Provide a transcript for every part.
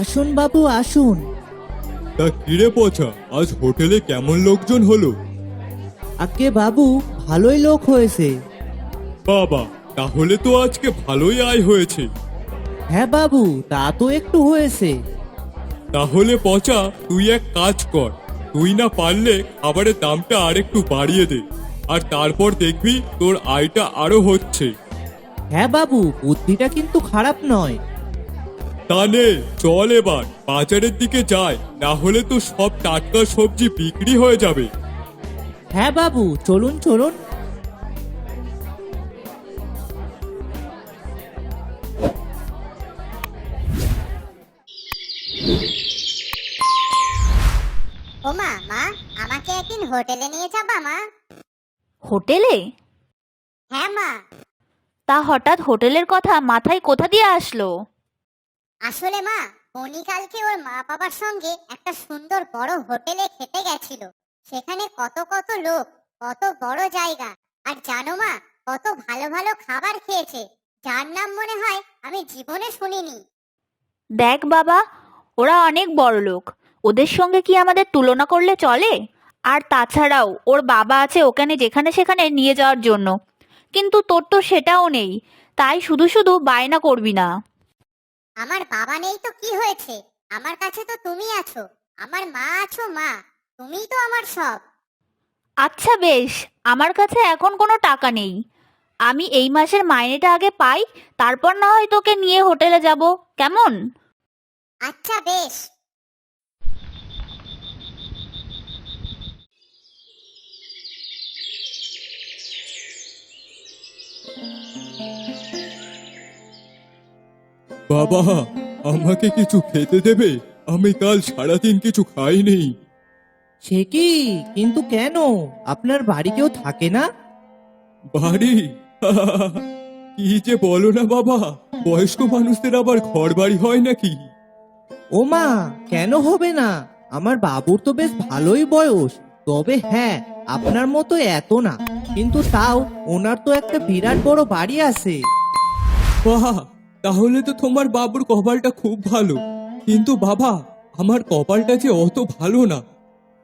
আসুন বাবু আসুন। তা কিরে পচা, আজ হোটেলে কেমন লোকজন হলো? আগে বাবু, ভালোই লোক হয়েছে। বাবা, তাহলে তো আজকে ভালোই আয় হয়েছে। হ্যাঁ বাবু, তা তো একটু হয়েছে। তাহলে পচা, তুই এক কাজ কর, তুই না পারলে খাবারের দামটা আরেকটু বাড়িয়ে দে, আর তারপর দেখবি তোর আয়টা আরো হচ্ছে। হ্যাঁ বাবু, বুদ্ধিটা কিন্তু খারাপ নয়। তা নে, চল এবার বাজারের দিকে যাই, না হলে তো সব টাটকা সবজি বিক্রি হয়ে যাবে। হ্যাঁ বাবু, চলুন চলুন। ওমা, মা, আমাকে একদিন হোটেলে নিয়ে যাবা মা? হোটেলে? হ্যাঁ মা। তা হঠাৎ হোটেলের কথা মাথায় কোথা দিয়ে আসলো? আসলে মা, বনি কালকে ওর মা বাবার সঙ্গে একটা সুন্দর বড় হোটেলে খেতে গেছিল। সেখানে কত কত লোক, কত বড় জায়গা, আর জানো মা, কত ভালো ভালো খাবার খেয়েছে, যার নাম মনে হয় আমি জীবনে শুনিনি। দেখ বাবা, ওরা অনেক বড় লোক, ওদের সঙ্গে কি আমাদের তুলনা করলে চলে? আর তাছাড়াও ওর বাবা আছে ওখানে যেখানে সেখানে নিয়ে যাওয়ার জন্য, কিন্তু তোর তো সেটাও নেই, তাই শুধু শুধু বায়না করবি না। আমার বাবা নেই তো কি হয়েছে, আমার কাছে তো তুমি আছো, আমার মা আছো মা, তুমিই তো আমার সব। আচ্ছা বেশ, আমার কাছে এখন কোনো টাকা নেই, আমি এই মাসের মাইনেটা আগে পাই, তারপর না হয় তোকে নিয়ে হোটেলে যাব, কেমন? আচ্ছা বেশ। বাবা, আমাকে কিছু খেতে দেবে? আমি কাল সারাদিন কিছু খাইনি। সে কি? কিন্তু কেন? আপনার বাড়ি কেউ থাকে না? বাড়ি? কি যে বলো না বাবা, বয়স্ক মানুষদের আবার ঘর বাড়ি হয় নাকি? ও মা, কেন হবে না? আমার বাবুর তো বেশ ভালোই বয়স। তবে হ্যাঁ, আপনার মতো এত না, কিন্তু তাও ওনার তো একটা বিরাট বড় বাড়ি আছে। বাহ, তাহলে তো তোমার বাবুর কপালটা খুব ভালো। কিন্তু বাবা, আমার কপালটা যে অত ভালো না।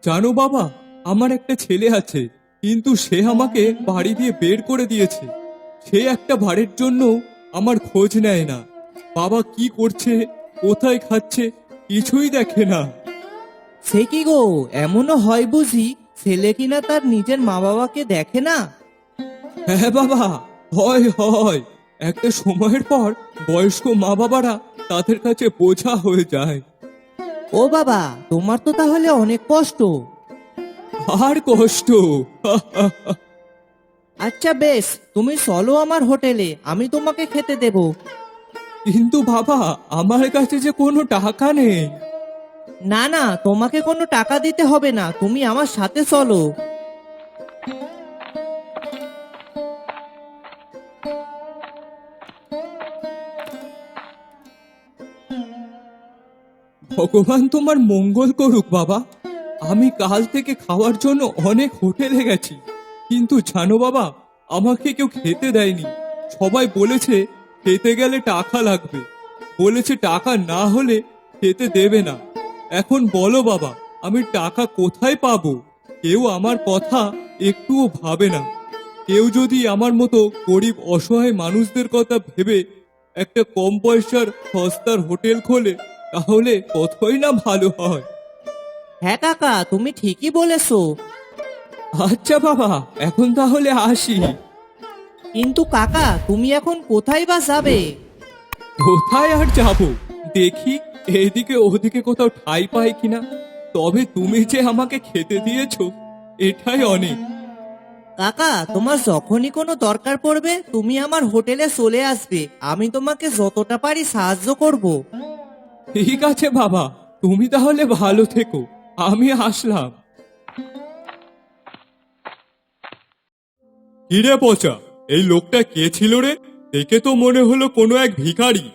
জানো বাবা, আমার একটা ছেলে আছে, কিন্তু সে আমাকে বাড়ি দিয়ে বের করে দিয়েছে। সে একটা ভাড়ের জন্য আমার খোঁজ নেয় না। বাবা কি করছে, কোথায় খাচ্ছে, কিছুই দেখে না। সে কি গো, এমনও হয় বুঝি? ছেলে কিনা তার নিজের মা বাবাকে দেখে না? হ্যাঁ বাবা, হয় হয়। একটা সময়ের পর বয়স্ক মা বাবারা তাদের কাছে বোঝা হয়ে যায়। ও বাবা, তোমার তো তাহলে অনেক কষ্ট। আর কষ্ট। আচ্ছা বেশ, তুমি চলো আমার হোটেলে, আমি তোমাকে খেতে দেব। কিন্তু বাবা, আমার কাছে যে কোনো টাকা নেই। না না, তোমাকে কোনো টাকা দিতে হবে না, তুমি আমার সাথে চলো। ভগবান তোমার মঙ্গল করুক বাবা। আমি কাল থেকে খাওয়ার জন্য অনেক হোটেলে গেছি, কিন্তু জানো বাবা, আমাকে কেউ খেতে দেয়নি। সবাই বলেছে খেতে গেলে টাকা লাগবে, বলেছে টাকা না হলে খেতে দেবে না। এখন বলো বাবা, আমি টাকা কোথায় পাবো? কেউ আমার কথা একটুও ভাবে না। কেউ যদি আমার মতো গরিব অসহায় মানুষদের কথা ভেবে একটা কম পয়সার সস্তার হোটেল খোলে, তাহলে কতই না ভালো হয়। হ্যাঁ কাকা, তুমি ঠিকই বলেছো। আচ্ছা বাবা, এখন তাহলে আসি। কিন্তু কাকা, তুমি এখন কোথায় বা যাবে? কোথায় আর যাব, দেখি এইদিকে ওদিকে কোথাও ঠাঁই পাই কিনা। তবে তুমি যে আমাকে খেতে দিয়েছো, এটাই অনেক। কাকা, তোমার যখনই কোনো দরকার পড়বে তুমি আমার হোটেলে চলে আসবে, আমি তোমাকে যতটা পারি সাহায্য করব। ঠিক আছে বাবা, তুমি তাহলে ভালো থেকো, আমি আসলাম। কিরে পচা, এই লোকটা কে ছিল রে? দেখে তো মনে হলো কোনো এক ভিখারি।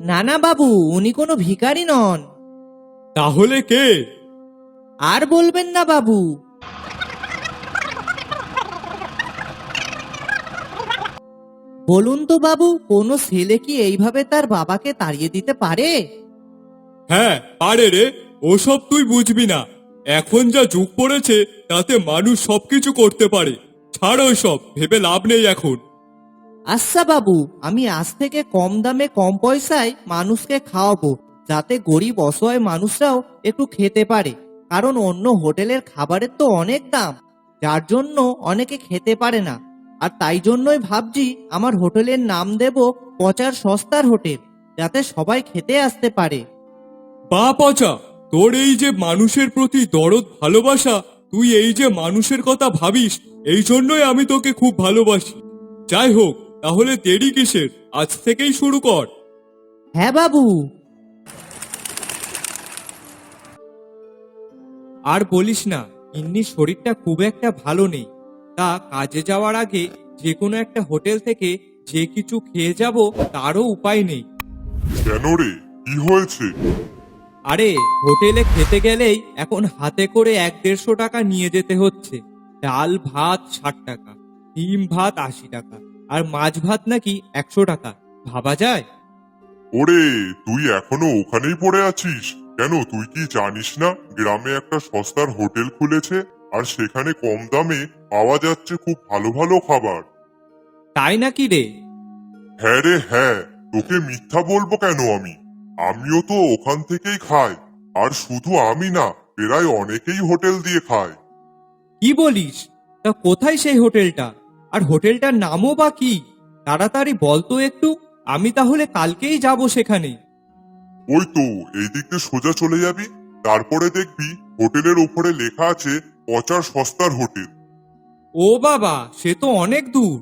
না না বাবু, উনি কোনো ভিখারি নন। তাহলে কে? আর বলবেন না বাবু। বলুন তো বাবু, কোনো ছেলে কি এইভাবে তার বাবাকে তাড়িয়ে দিতে পারে? হ্যাঁ পারে রে, ওসব তুই বুঝবি না। এখন যা যুগ পড়েছে তাতে মানুষ সবকিছু করতে পারে। ছাড় ওসব, ভেবে লাভ নেই এখন। আচ্ছা বাবু, আমি আজ থেকে কম দামে কম পয়সায় মানুষকে খাওয়াবো, যাতে গরিব অসহায় মানুষরাও একটু খেতে পারে। কারণ অন্য হোটেলের খাবারের তো অনেক দাম, যার জন্য অনেকে খেতে পারে না। আর তাই জন্যই ভাবছি আমার হোটেলের নাম দেব পচার সস্তার হোটেল, যাতে সবাই খেতে আসতে পারে। বা পচা, তোর এই যে মানুষের প্রতি দরদ ভালোবাসা, তুই এই যে মানুষের কথা ভাবিস, এই জন্যই আমি তোকে খুব ভালোবাসি। যাই হোক, তাহলে দেরি কিসের, আজ থেকেই শুরু কর। হ্যাঁ বাবু। আর বলিস না, গিন্নির শরীরটা খুব একটা ভালো নেই। তা কাজে যাওয়ার আগে যে কোনো একটা হোটেল থেকে যে কিছু খেয়ে যাব তারও উপায় নেই। কেন রে, কি হয়েছে? আরে হোটেলে খেতে গেলেই এখন হাতে করে 1-150 টাকা নিয়ে যেতে হচ্ছে। ডাল ভাত 60 টাকা, ডিম ভাত 80 টাকা, আর মাছ ভাত নাকি 100 টাকা। ভাবা যায়? ওরে, তুই এখনো ওখানেই পড়ে আছিস কেন? তুই কি জানিস না গ্রামে একটা সস্তার হোটেল খুলেছে, আর সেখানে কম দামে পাওয়া যাচ্ছে খুব ভালো ভালো খাবার। তাই নাকি রে? হ্যাঁ রে হ্যাঁ, তোকে মিথ্যা বলবো কেন আমি? আমিও তো ওখান থেকেই খাই। আর শুধু আমি না, প্রায় অনেকেই হোটেল দিয়ে খায়। কি বলিস? তা কোথায় সেই হোটেলটা? আর হোটেলটার নামও বা কি? তাড়াতাড়ি বল তো একটু, আমি তাহলে কালকেই যাব সেখানে। ওই তো এই দিক দিয়ে সোজা চলে যাবি, তারপরে দেখবি হোটেলের উপরে লেখা আছে পচার সস্তার হোটেল। ও বাবা, সে তো অনেক দূর।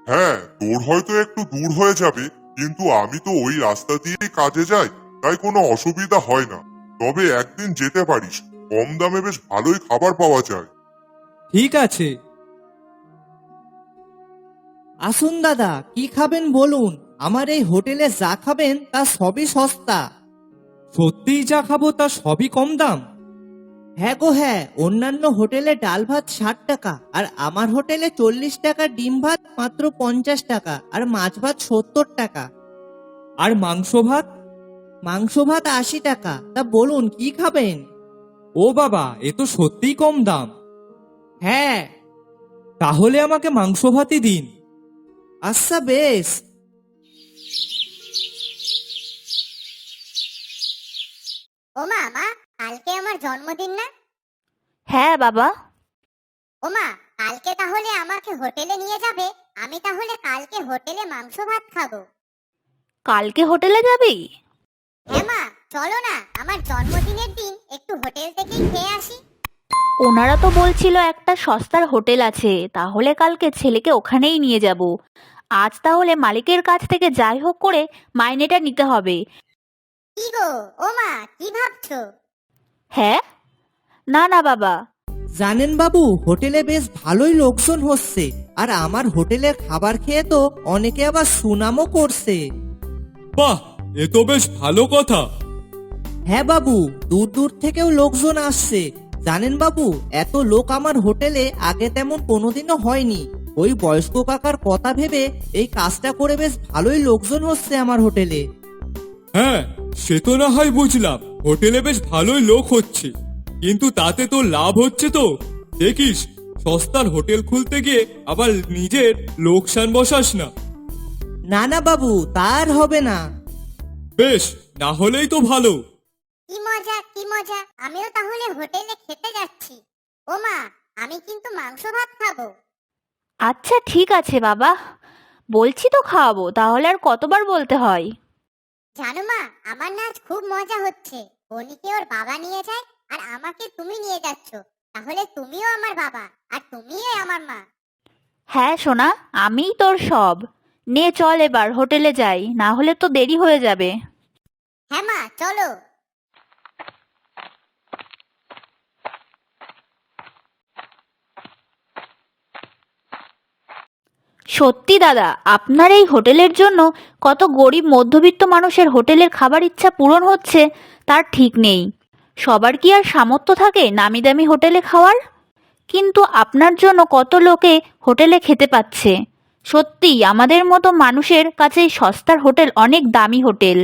হ্যাঁ, তোর হয়তো একটু দূর হয়ে যাবে, কিন্তু আমি তো ওই রাস্তা দিয়েই কাজে যাই, তাই কোনো অসুবিধা হয় না। তবে একদিন যেতে পারিস, কম দামে বেশ ভালোই খাবার পাওয়া যায়। ঠিক আছে। আসুন দাদা, কি খাবেন বলুন। আমার এই হোটেলে যা খাবেন তা সবই সস্তা। সত্যিই যা খাবো তা সবই কম দাম? হ্যাঁ গো হ্যাঁ, অন্যান্য হোটেলে ডাল ভাত 60 টাকা, আর আমার হোটেলে 40 টাকা ডিম ভাত মাত্র 50 টাকা, আর মাছ ভাত 70 টাকা। আর মাংস ভাত? মাংস ভাত 80 টাকা। তা বলুন কি খাবেন? ও বাবা, এ তো সত্যিই কম দাম। হ্যাঁ। তাহলে আমাকে মাংস ভাতই দিন। আচ্ছা বেশ। ওমা, মা, কালকে আমার জন্মদিন না? হ্যাঁ বাবা। ওমা, কালকে তাহলে আমাকে হোটেলে নিয়ে যাবে? আমি তাহলে কালকে হোটেলে মাংস ভাত খাবো। কালকে হোটেলে যাবি? হ্যাঁ মা, চলো না, আমার জন্মদিনের দিন একটু হোটেল থেকেই খেয়ে আসি। ওনারা তো বলছিল একটা সস্তার হোটেল আছে, তাহলে কালকে ছেলেকে ওখানেই নিয়ে যাব। আজ তাহলে মালিকের কাছ থেকে যাই হোক করে মাইনেটা নিতে হবে। কি গো ওমা, কি ভাবছো? হ্যাঁ? না না বাবা। জানেন বাবু, হোটেলে বেশ ভালোই লোকজন হচ্ছে, আর আমার হোটেলের খাবার খেয়ে তো অনেকে আবার সুনামও করছে। বাহ, এ তো বেশ ভালো কথা। হ্যাঁ বাবু, দূর দূর থেকেও লোকজন আসছে। জানেন বাবু, এত লোক আমার হোটেলে আগে তেমন কোনোদিনও হয়নি। ওই বয়স্ক কাকার কথা ভেবে এই কাজটা করে বেশ ভালোই লোকজন হচ্ছে আমার হোটেলে। হ্যাঁ, সে তো না হয় বুঝলাম, হোটেলে বেশ ভালোই লোক হচ্ছে, কিন্তু তাতে তো লাভ হচ্ছে তো। দেখিস, সস্তার হোটেল খুলতে গিয়ে আবার নিজের লোকসান বসাস না। না না বাবু, তার হবে না। বেশ, না হলেই তো ভালো। কি মজা কি মজা, আমিও তাহলে হোটেলে খেতে যাচ্ছি। ওমা, আমি কিন্তু মাংস ভাত খাবো। আচ্ছা ঠিক আছে বাবা, বলছি তো খাওয়াবো, তাহলে আর কতবার বলতে হয়? জানো মা, আমার না আজ খুব মজা হচ্ছে। বনিকে ওর বাবা নিয়ে যায়, আর আমাকে তুমি নিয়ে যাচ্ছ। তাহলে তুমিও আমার বাবা, আর তুমিও আমার মা। হ্যাঁ সোনা, আমিই তোর সব। নে চল এবার হোটেলে যাই, না হলে তো দেরি হয়ে যাবে। হ্যাঁ মা, চলো। সত্যি দাদা, আপনার এই হোটেলের জন্য কত গরিব মধ্যবিত্ত মানুষের হোটেলের খাবার ইচ্ছা পূরণ হচ্ছে তার ঠিক নেই। সবার কি আর সামর্থ্য থাকে নামি দামি হোটেলে খাওয়ার? কিন্তু আপনার জন্য কত লোকে হোটেলে খেতে পাচ্ছে। সত্যি আমাদের মতো মানুষের কাছে এই সস্তার হোটেল অনেক দামি হোটেল।